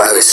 22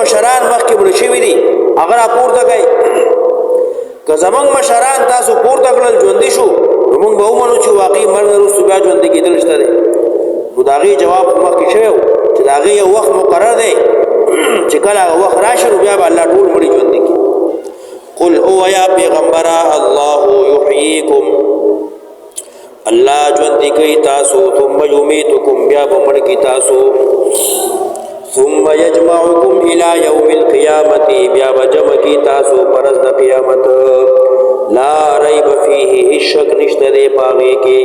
مشران مخکې برشوي دي اگر پورته گئی که زمنګ مشران تاسو پورته کړل ژوندې شو نو موږ به ومنو چې واقعي مر نه رسو بیا ژوندې کېدل شته دی. نو د هغې جواب مخکې شوی و چې د هغې یو وخت مقرر دی چې کله هغه وخت راشي نو بیا به الله ټول مړي ژوندې کړي. قل او یا پیغمبره الله یحییکم، الله ژوندې کوي تاسو، ثم یمیتکم، بیا به مړ کړي تاسو، ثم یجمعکم الی یوم القیامت، بیا به جمع کړي تاسو پر ورځ د قیامت. لا ریب فیه، هیڅ شک نشته دی په هغې کې،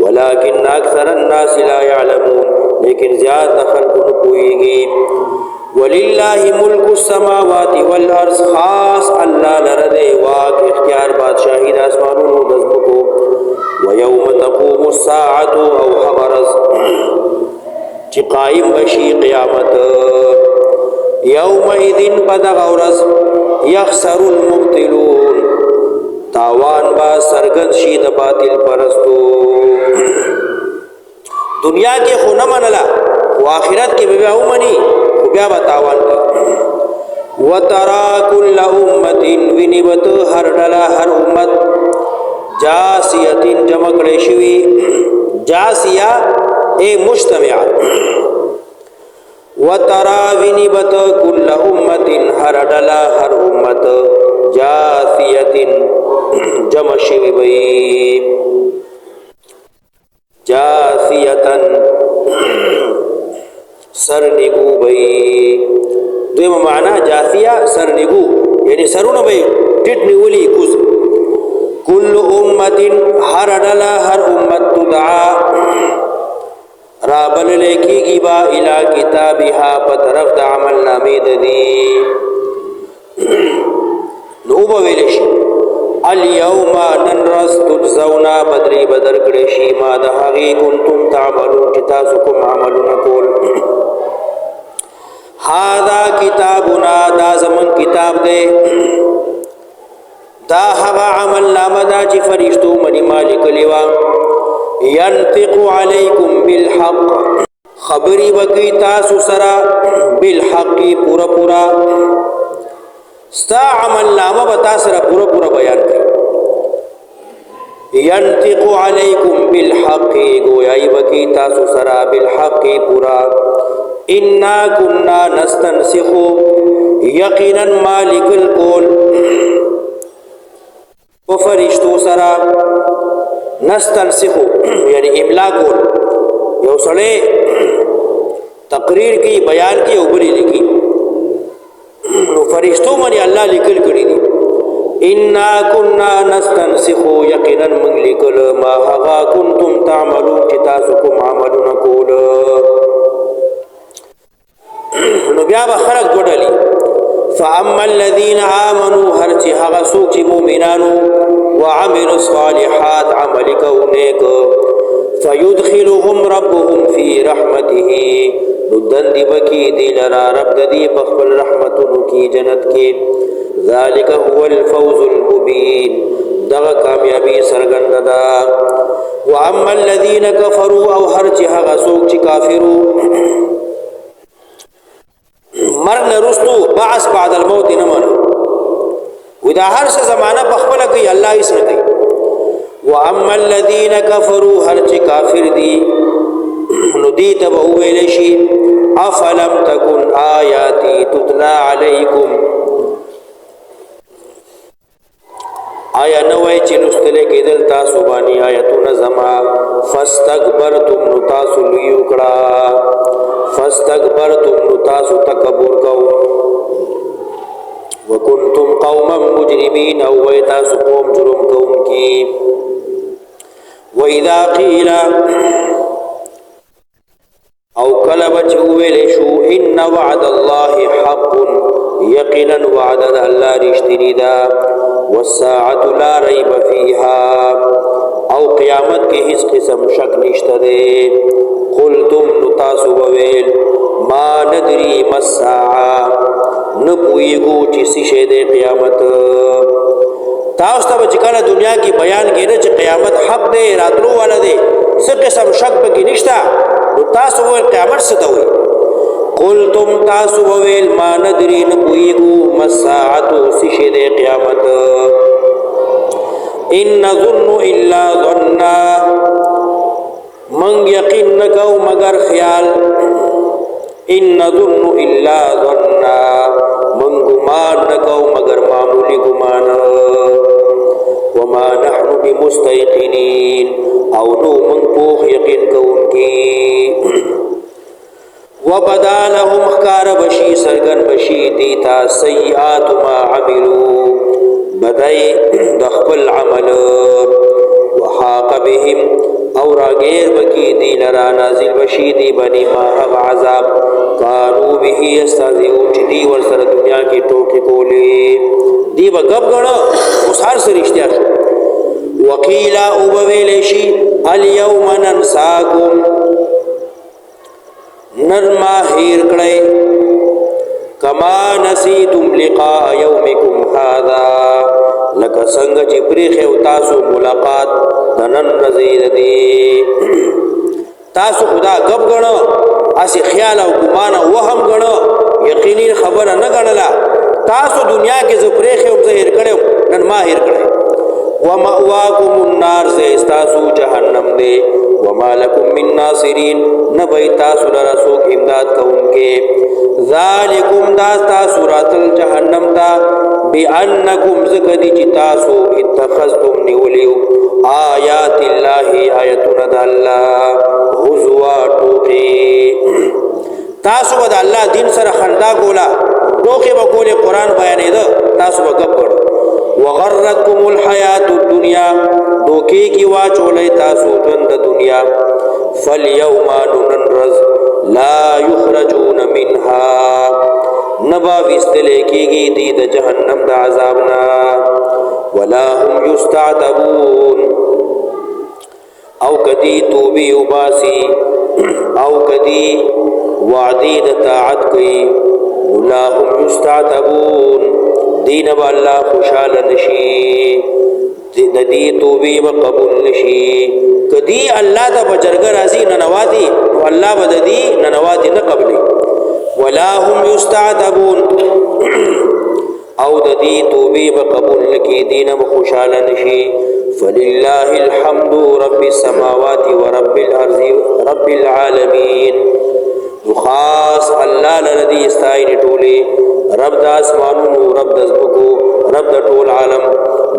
ولکن اکثر الناس لا یعلمون، لیکن زیات د خلکو نه پوهېږي. وللہ ملک السماوات والارض، خاص اللہ لرد واک اختیار بادشاہی د اسمانونو د ځمکو. ویوم تقوم الساعة، او خبرز چې قائم بشي قیامت، یومئذ پدغه ورځ یخسر المبطلون، تاوان با سرګند شي د باطل پرستو. دنیا کې خو نه منله، خو آخرت کې به بیا ومني، خو بیا به تاوان کوي. وترى كل امة، ونبت هر ډله هر امت، جاسیة جمع کړی شوي، جاسیه اے مجتمع. وترى ونبت كل امة هر ډله هر امت، جاسیة جمع شوي وي، جاسیة سرنگو بھئی. دویم معنی جاثیہ سرنگو، یعنی سرونه بھئی ټیټ نیولی کوز. کل امت، ہر ڈلا ہر امت، تدعا رابل لیکی گی با الى کتابها پترف دا عمل نامی دی. نوبا ویلشی الیوم ننرس تجزونا، بدری بدر کڑشی ما دهاغی کنتم تعملون، چتاسو کم عملون کول. هذا کتابنا، دا زمن کتاب دے، دا هغه عمل نامه دا چې فرشتو منی مالک لیوا. ينطق علیکم بالحق، خبری بکی تاسو سرا بالحق، پورا پورا ستا عمل نامه بتا سرا پورا پورا بیان کری. ينطق علیکم بالحق، گویائی بکی تاسو سرا بالحق پورا. انا کننا نستنسخو، یقینا مالک الکول، فرشتو سرا نستنسخو یعنی املا کول. یو سړی تقریر کی، بیان کی، او بلی لکی، نو فرشتو منی اللہ لکل کری دی. انا کننا نستنسخو، یقینا من لکل، ما هغا کنتم تعملون، چی تاسو کم عملون کول. نو بیا با خلق دوڑلی. فاما الذين آمنوا، هر چی هغا سوک چی مومنانو، وعملوا الصالحات، عمل کونیک، فیدخلهم ربهم فی رحمته، ندن دی بکی دی لرا رب دی بخبل رحمتنو کی جنت کی. ذالک هو الفوز المبین، دغا کامیابی سرگند دا. واما الذين كفروا، او هر چی هغا سوک چی کافرو، مرگ نرستو بعث بعد الموت نمانا، ودا هر سے زمانہ بخبلا کوئی اللہ اس نے کئی. واما الذین کفروا، ہر چی کافر دی، ندیت بہویلشی افلم تکن آیاتی تتلا علیکم، آیا نوی چی لستلے کی دل تاسو بانی آیتون زما. فاستکبرتم، نتاسو لیوکڑا، فاستکبرتم، تاسو تکبر کو وکنتم قوما مجرمین او وی تاسو قوم جرم کون کی وَإِذَا قِيلَ او کلب چوویل شو ان وعد الله حق یقینا وعد اللہ رشتنی دا والساعت لا ریب فیها او قیامت کے ہس قسم شک نشت دے قلتم نتاسو بویل ما ندری ما الساعة نپوئیگو چیسی شید قیامت تاستا بچکالا دنیا کی بیان کی نا چی قیامت حق دے راتلو والا دے سر قسم شک بکی نشتا نتاسو بویل قیامت ستوئی قلتم تاسو بویل ما ندری نپوئیگو ما الساعة سی شید قیامت ان نظن الا ظننا من یقین نکو مگر خیال ان نظن الا ظننا من گمان نکو مگر معمولی گمان وما نحن بمستيقنين او نو من پوخ یقین کون کی وبدا لهم خکار بشی سرگن بشی دیتا سیئات ما عملوا بدائی دخل عمل وحاق بهم اور غیر بکی دی لرا نازل بشی دی بنی ما حق عذاب کانو بهی استازیون چی دی ورسر دنیا کی ٹوکی کولی دی با گب گڑا اس ہر سے رشتہ شو وقیلا اوبویلشی الیوم ننساکم نرما ہیر کڑے کما نسیتم لقاء یومکم هذا لکا سنگ چی پریخ او تاسو ملاقات دنن نظیر دی تاسو خدا گب گنا اسی خیال او گمان او وهم گنا یقینی خبر نہ گنلا تاسو دنیا کے زپریخ او ظاہر کرے نن ماہر کرے ومأواکم النار سے استاسو جہنم دے وما لکم من ناصرین نبی تاسو لرسوک امداد کون کے ذالکم داستا سورات الجہنم دا بِأَنَّكُمْ زکدی چی تاسو اتخذتم نیولیو آیات اللہ آیتنا دا اللہ حضوا ٹوکی تاسو با دا اللہ دین سر خندا کولا ٹوکی با کولی قرآن بیانی دا تاسو با گب کرو وغرتکم الحیات الدنیا دوکی کی واچولی تاسو جند دنیا فالیوما ننرز لا یخرجون منها نبا وستلے کی گی دید جہنم دا عذابنا ولا هم یستعتبون او کدی توبی اباسی او کدی وعدی دا طاعت کی ولا هم یستعتبون دین با اللہ خوشحال نشی دی توبی با قبول نشی کدی اللہ دا بجرگر ازی ننوادی و اللہ با دی ننوادی نقبلی ولا هم یستعتبون او دی توبی با قبول نکی دین با خوشحال نشی فللہ الحمد رب السماوات و رب الارض رب العالمین خاص اللہ لردی استائن ٹولی رب دا اسمانونو رب دا زبکو رب دا طول عالم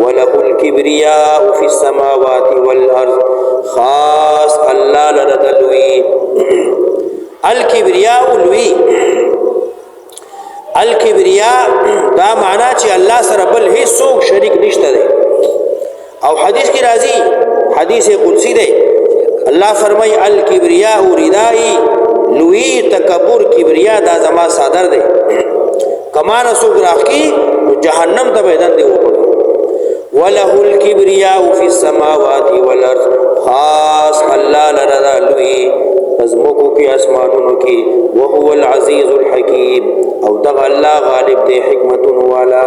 وَلَهُ الْكِبْرِيَاءُ فِي السَّمَاوَاتِ وَالْأَرْضِ خاص اللہ لرد الوی الکبریاء الوی الکبریاء دا معنی چی اللہ سر بل ہی سوک شریک نشتا دے او حدیث کی رازی حدیث قدسی دے اللہ فرمائی الکبریاء ردائی لوی تکبر کبریاء دا زما صادر دے کمان سوک راخ کی جہنم تا بیدن دے اوپر وَلَهُ الْكِبْرِيَاءُ فِي السَّمَاوَاتِ وَالْأَرْضِ خاص اللہ لردا لوی ازمکو کی اسمانونو کی وَهُوَ الْعَزِيزُ الْحَكِيمُ او دغ اللہ غالب دے حکمت والا